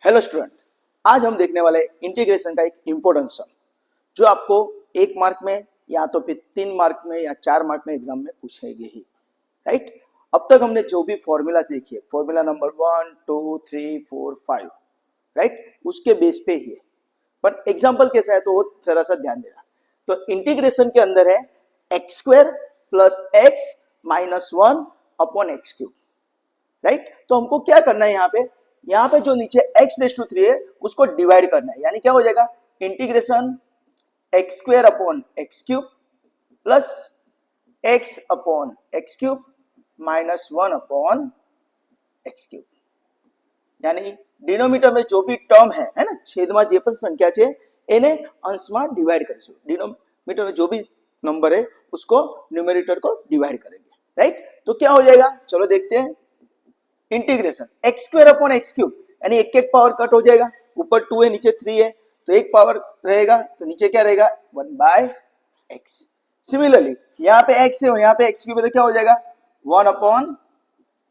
Hello student, आज हम देखने वाले इंटीग्रेशन का एक इम्पोर्टेंट सम जो आपको 1 मार्क में या तो फिर 3 मार्क में या 4 मार्क में एग्जाम में पूछेगी ही। राइट, अब तक हमने जो भी फॉर्मूला सीखे, फॉर्मूला नंबर 1 2 3 4 5, राइट, उसके बेस पे ही है, पर एग्जाम्पल कैसा है तो वो जरा सा ध्यान देना। तो इंटीग्रेशन के अंदर है x square plus x minus 1 upon x cube. Right, तो हमको क्या करना है, यहाँ पे जो नीचे x रेज टू 3 है उसको डिवाइड करना है, यानी क्या हो जाएगा integration x square upon x cube plus x upon x cube minus 1 upon x cube. यानी डिनोमिनेटर में जो भी टर्म है ना, छेदमा जे पण संख्या छे एने अंशમાં डिवाइड કરીશું। डिनोमिनेटर में जो भी नंबर है उसको न्यूमरेटर को डिवाइड करेंगे। राइट, तो क्या हो जाएगा, चलो देखते हैं। Integration x square upon x cube, यानी एक एक पावर कट हो जाएगा, ऊपर 2 है नीचे 3 है, तो एक पावर रहेगा तो नीचे क्या रहेगा 1/x। सिमिलरली यहाँ पे x है और यहाँ पे x क्यूब है, तो क्या हो जाएगा 1 अपॉन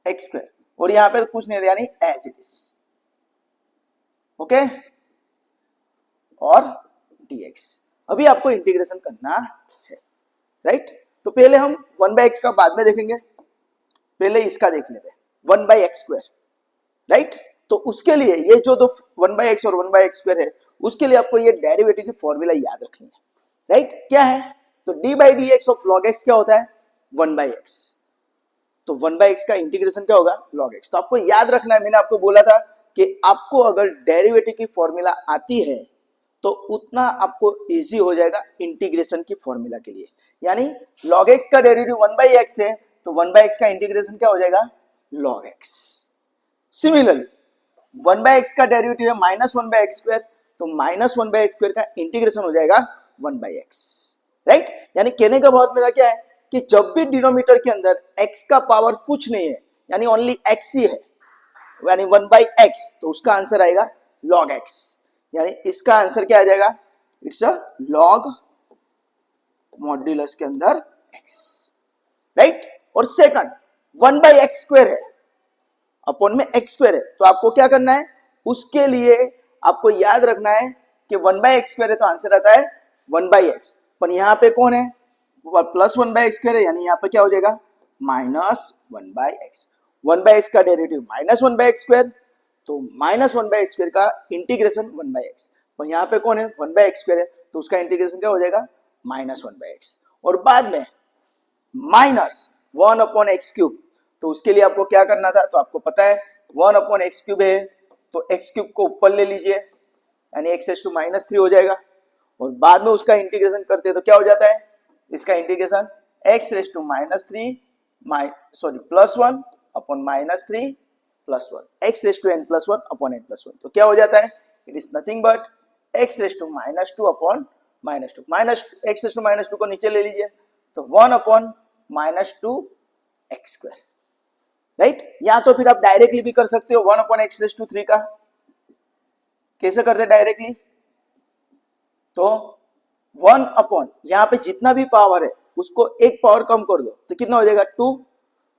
एक्स स्क्वायर, और यहाँ पे तो कुछ नहीं, यानी एज इट इज। ओके, और dx। अभी आपको इंटीग्रेशन करना है। राइट, तो पहले हम 1/x का बाद में देखेंगे, पहले इसका देख लेते हैं 1/x स्क्वायर। राइट, तो उसके लिए ये जो दो 1/x और 1/x स्क्वायर है उसके लिए आपको ये डेरिवेटिव की फॉर्मूला याद रखनी है। राइट, क्या है, तो d/dx ऑफ log x क्या होता है 1/x, तो 1/x का इंटीग्रेशन क्या होगा log x। तो आपको याद रखना है, मैंने आपको बोला था कि आपको अगर डेरिवेटिव की फॉर्मूला आती है तो उतना आपको इजी हो जाएगा इंटीग्रेशन की फॉर्मूला के लिए। यानी log x का डेरिवेटिव 1/x है तो 1/x का इंटीग्रेशन क्या हो जाएगा log x। सिमिलरली 1/x का डेरिवेटिव है माइनस 1/x स्क्वायर, तो माइनस 1/x स्क्वायर का इंटीग्रेशन हो जाएगा 1/x। राइट, यानी कहने का बहुत मेरा क्या है कि जब भी डिनोमिनेटर के अंदर x का पावर कुछ नहीं है, यानी ओनली x ही है, यानी 1/x, तो उसका आंसर आएगा log x। यानी इसका आंसर क्या आ जाएगा, इट्स अ log मॉड्यूलस के अंदर x। राइट, और सेकंड 1/x स्क्वायर है, अपॉन में x स्क्वायर है, तो आपको क्या करना है, उसके लिए आपको याद रखना है कि 1/x स्क्वायर है तो आंसर आता है 1/x, पर यहाँ पे कौन है प्लस 1/x स्क्वायर है, यानी यहाँ पे क्या हो जाएगा माइनस 1/x। 1/x का डेरिवेटिव माइनस 1/x स्क्वायर, तो माइनस 1/x स्क्वायर का इंटीग्रेशन 1/x, पर यहाँ पे कौन है 1/x स्क्वायर है, तो उसका इंटीग्रेशन क्या हो जाएगा माइनस 1/x, और बाद में माइनस 1 अपॉन एक्स क्यूब। तो उसके लिए आपको क्या करना था, तो आपको पता है 1 अपॉन एक्स क्यूब है, तो एक्स क्यूब को ऊपर ले लीजिए, यानी एक्स रेज टू माइनस 3 हो जाएगा, और बाद में उसका इंटीग्रेशन करते हैं तो क्या हो जाता है, इसका integration X raise to minus 3 plus 1 upon minus 3 plus 1 X raise to n plus 1 upon n plus 1, तो क्या हो जाता है, it is nothing but X raise to minus 2 upon minus 2, minus X raise to minus 2 को नीचे ले लीजिए, तो 1 upon minus 2 x square. Right, या तो फिर आप डायरेक्टली भी कर सकते हो 1 अपॉन एक्स रेज टू 3 का। कैसे करते डायरेक्टली, तो 1 अपॉन यहाँ पे जितना भी पावर है उसको एक पावर कम कर दो तो कितना हो जाएगा 2,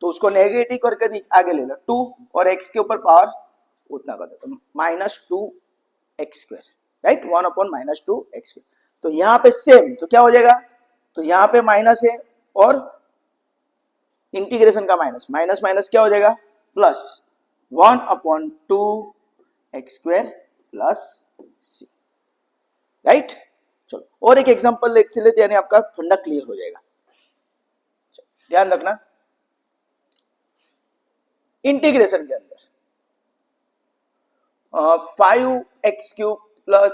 तो उसको नेगेटिव करके आगे ले लो 2, और x के ऊपर पावर उतना कर दो, तो minus 2 x square. Right, 1 upon minus 2 x square. तो यहाँ पे सेम, तो क्या हो जाएगा, तो यहाँ पे माइनस है और इंटीग्रेशन का माइनस, माइनस माइनस क्या हो जाएगा plus 1 upon 2 x square plus C. Right, चलो और एक एग्जांपल देखते लेते, यानी आपका फंडा क्लियर हो जाएगा। ध्यान रखना, इंटीग्रेशन के अंदर 5x cube plus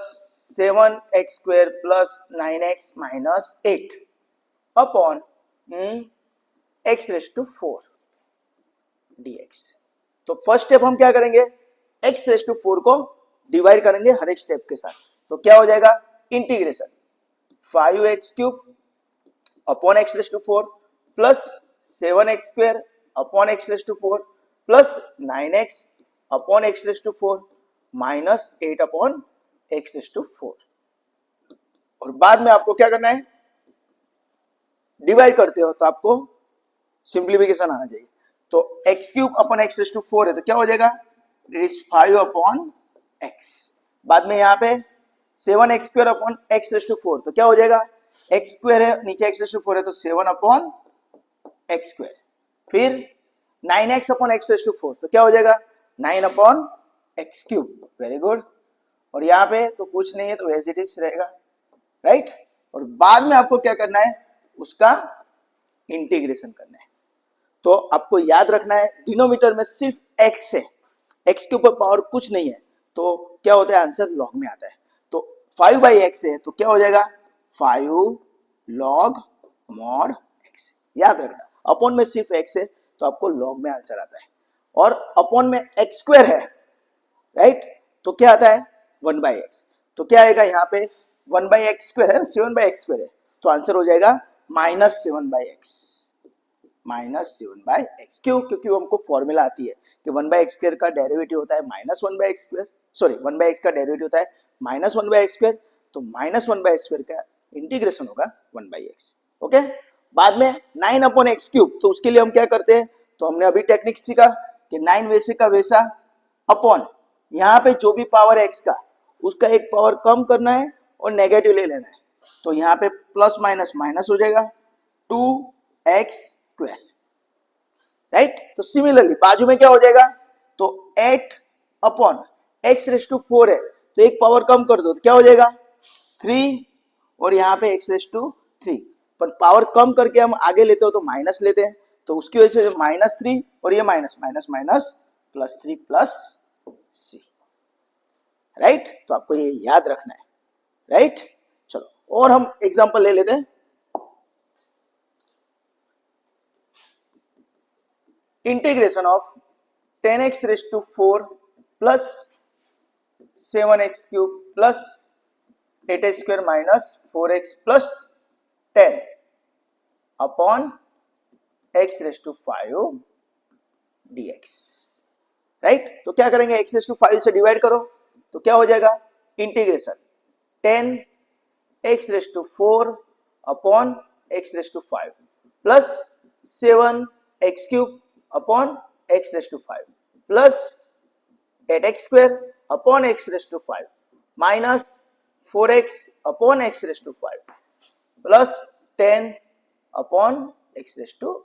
7x square plus 9x minus 8 upon x raise to 4 dx। तो फर्स्ट स्टेप हम क्या करेंगे, x रेज टू 4 को डिवाइड करेंगे हर एक स्टेप के साथ, तो क्या हो जाएगा integration 5x cube upon x raise to 4 plus 7x square upon x raise to 4 plus 9x upon x raise to 4 minus 8 upon x raise to 4, और बाद में आपको क्या करना है, डिवाइड करते हो तो आपको सिंप्लीफिकेशन आना चाहिए, तो x cube upon x raise to 4 है, तो क्या हो जाएगा इट इज 5 अपॉन एक्स। बाद में यहाँ पे 7x² अपॉन x⁴ तो क्या हो जाएगा, x² है नीचे x⁴ है तो 7 अपॉन x²। फिर 9x अपॉन x⁴ तो क्या हो जाएगा 9 अपॉन x³। Very good. और यहाँ पे तो कुछ नहीं है तो एज इट इज रहेगा, राइट। और बाद में आपको क्या करना है, उसका इंटीग्रेशन करना है। तो आपको याद रखना है डिनोमिनेटर में सिर्फ x है, x के ऊपर पावर कुछ नहीं है, तो क्या होता है आंसर लॉग में आता है। तो 5/x है तो क्या हो जाएगा 5 log mod x। याद रखना अपॉन में सिर्फ x है तो आपको लॉग में आंसर आता है, और अपॉन में x² है, राइट, तो क्या आता है 1/x। तो क्या आएगा यहाँ पे 1/x² है, 7/x² है, तो आंसर हो जाएगा -7/x। -7/x क्यों, क्योंकि हमको फॉर्मूला आती है कि 1/x² का डेरिवेटिव होता है -1/x², सॉरी 1/x का डेरिवेटिव होता है -1/x², तो -1/x² का इंटीग्रेशन होगा 1/x। ओके। बाद में 9/x³, तो उसके लिए हम क्या करते हैं, तो हमने अभी टेक्निक सीखा कि 9 वैसे का वैसा अपॉन यहाँ पे जो भी पावर x का उसका एक पावर कम करना है और नेगेटिव ले लेना है, तो यहाँ पे प्लस माइनस माइनस हो जाएगा 2x², राइट। तो सिमिलरली बाजू में क्या हो जाएगा, तो 8 अपॉन x⁴ है तो एक पावर कम कर दो तो क्या हो जाएगा 3, और यहाँ पे x⁴, पर पावर कम करके हम आगे लेते हो तो माइनस लेते हैं, तो उसकी वजह से -3 और ये minus minus minus +3 + c, right. तो आपको ये याद रखना है, राइट। चलो और हम एग्जांपल ले लेते हैं। Integration of 10x⁴ plus 7x³ plus 8x² minus 4x plus 10 upon x⁵ dx, right. तो क्या करेंगे x⁵ से डिवाइड करो तो क्या हो जाएगा integration 10x⁴ upon x⁵ plus 7x³ upon x⁵ plus 8x² upon x⁵ minus 4x upon x⁵ plus 10 upon x⁵,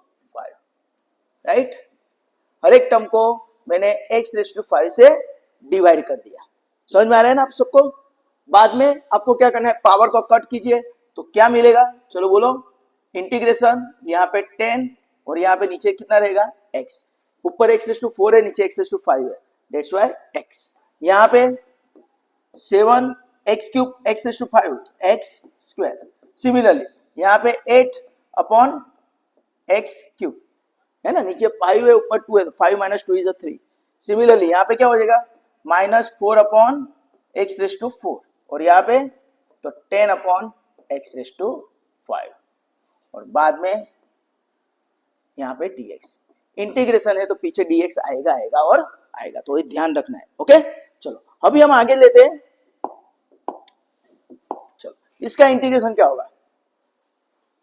right. हर एक टर्म को मैंने x⁵ से डिवाइड कर दिया। समझ में आ रहा है ना आप सबको। बाद में आपको क्या करना है, पावर को कट कीजिए तो क्या मिलेगा, चलो बोलो। इंटीग्रेशन यहाँ पे 10 और यहाँ पे नीचे कितना रहेगा x, ऊपर x⁴ है नीचे x⁵ है, दैट्स व्हाई x। यहाँ पे 7x³ x⁵ x²। सिमिलरली यहाँ पे 8 अपॉन x³ है ना, नीचे 5 है ऊपर 2 है तो 5 - 2 = 3। सिमिलरली यहाँ पे क्या हो जाएगा -4 अपॉन x⁴, और यहाँ पे तो 10 अपॉन x⁵, और बाद में यहाँ पे dx। इंटीग्रेशन है तो पीछे dx आएगा आएगा और आएगा, तो ये ध्यान रखना है। ओके चलो अभी हम आगे लेते हैं। चलो इसका इंटीग्रेशन क्या होगा,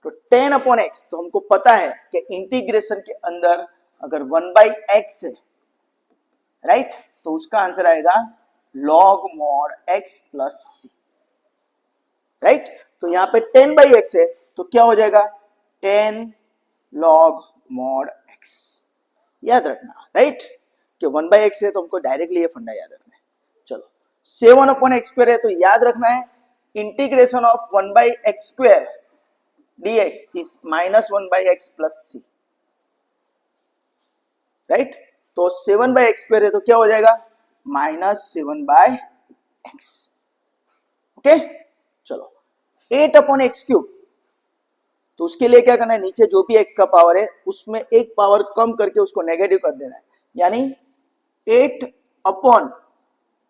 तो 10 अपॉन x, तो हमको पता है कि इंटीग्रेशन के अंदर अगर 1/x है, राइट, तो उसका आंसर आएगा log mod x plus c, right. तो यहाँ पे 10/x है तो क्या हो जाएगा 10 log mod x। याद रखना, राइट, कि 1/x है तो हमको डायरेक्टली ये फंडा याद रखना है। चलो 7 अपॉन x² है तो याद रखना है integration of 1/x² dx is -1/x plus c, right. तो 7/x² है तो क्या हो जाएगा -7/x। ओके चलो 8 अपॉन x³, तो उसके लिए क्या करना है, नीचे जो भी x का पावर है उसमें एक पावर कम करके उसको नेगेटिव कर देना है, यानी 8 अपॉन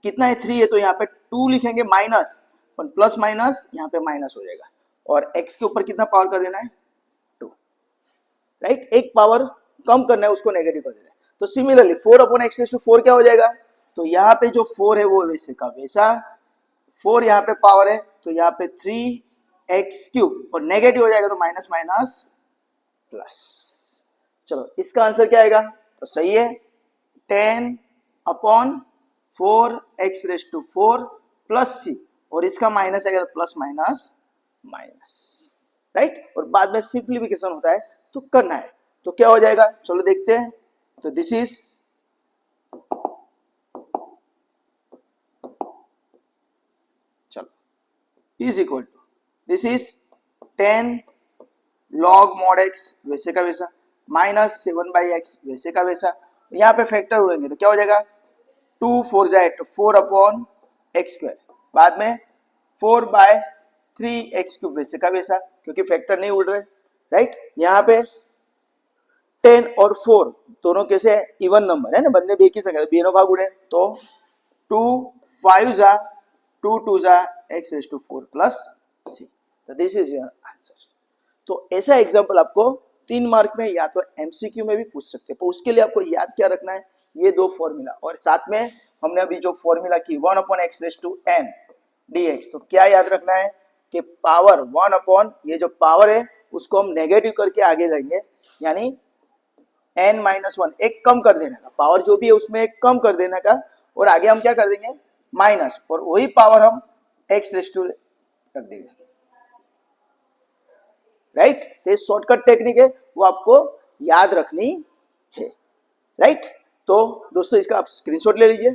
कितना है 3 है तो यहाँ पे 2 लिखेंगे माइनस, प्लस माइनस यहाँ पे माइनस हो जाएगा, और x के ऊपर कितना पावर कर देना है 2, राइट। एक पावर कम करना है उसको नेगेटिव कर देना है। तो सिमिलरली 4 अपॉन x⁴ क्या हो जाएगा, तो यहाँ पे जो 4 है वो वैसे का वैसा, 4 यहाँ पे पावर है तो यहाँ पे 3x³ और नेगेटिव हो जाएगा तो माइनस माइनस प्लस। चलो इसका आंसर क्या आएगा, तो सही है 10 अपॉन 4x⁴ प्लस c, और इसका माइनस आएगा तो प्लस माइनस माइनस, राइट। और बाद में सिंप्लीफिकेशन होता है तो करना है, तो क्या हो जाएगा चलो देखते हैं। तो this is is equal to this is 10 log mod x वैसे का वैसा माइनस 7/x वैसे का वैसा, यहाँ पे फैक्टर उड़ेंगे तो क्या हो जाएगा 2 4 जाए तो 4/x², बाद में 4/3x³ वैसे का वैसा, क्योंकि फैक्टर नहीं उड़ रहे, राइट। यहाँ पे 10 और 4 दोनों कैसे इवन नंबर है ना, बंदे बे की संख्या, बेनो भाग उड़े तो 2 5 जा 2 2 जा x⁴ प्लस c, तो दिस इज योर आंसर। तो ऐसा एग्जांपल आपको 3 मार्क में या तो एमसीक्यू में भी पूछ सकते हैं, तो उसके लिए आपको याद क्या रखना है, ये दो फॉर्मूला, और साथ में हमने अभी जो फॉर्मूला की 1/x⁴n dx, तो क्या याद रखना है कि पावर 1 ये जो पावर है उसको हम नेगेटिव करके आगे लेंगे, यानी n-1 एक कम कर देने का, पावर जो भी है उसमें एक कम कर देने का, और आगे हम क्या कर देंगे माइनस, और वही पावर हम x रख देंगे, राइट। तो शॉर्टकट टेक्निक है, वो आपको याद रखनी है, राइट। तो दोस्तों इसका आप स्क्रीनशॉट ले लीजिए।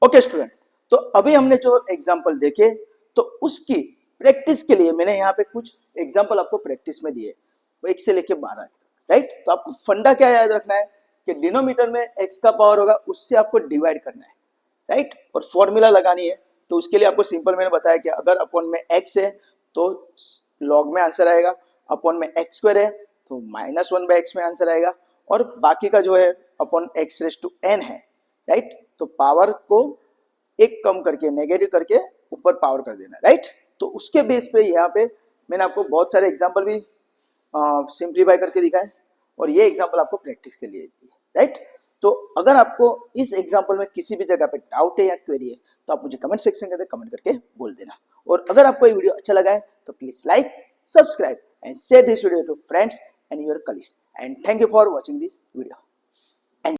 ओके स्टूडेंट, तो अभी हमने जो एग्जांपल देखे तो उसकी प्रैक्टिस के लिए मैंने यहाँ पे कुछ एग्जांपल आपको प्रैक्टिस में दिए, 1 से लेके 12 तक, राइट। तो आपको फंडा क्या याद रखना है कि डिनोमिनेटर में x का पावर होगा उससे आपको डिवाइड करना है, राइट, और फॉर्मूला लगानी है। तो उसके लिए आपको सिंपल मैंने बताया कि अगर अपॉन में x है तो लॉग में आंसर आएगा, अपॉन में x² है तो -1/x में आंसर आएगा, और बाकी का जो है अपॉन x⁴n है, राइट। तो पावर को एक कम करके नेगेटिव करके ऊपर पावर कर देना, राइट। तो उसके बेस पे यहाँ पे मैंने आपको बहुत सारे एग्जाम्पल भी सिंप्लीफाई करके दिखाए, और ये एग्जाम्पल आपको प्रैक्टिस के लिए दिए, राइट। तो अगर आपको इस एग्जाम्पल में किसी भी जगह पे डाउट है या क्वेरी है तो आप मुझे कमेंट सेक्शन के अंदर कमेंट करके बोल देना, और अगर आपको ये वीडियो अच्छा लगा है तो please like, subscribe and share this video to friends and your colleagues, and thank you for watching this video.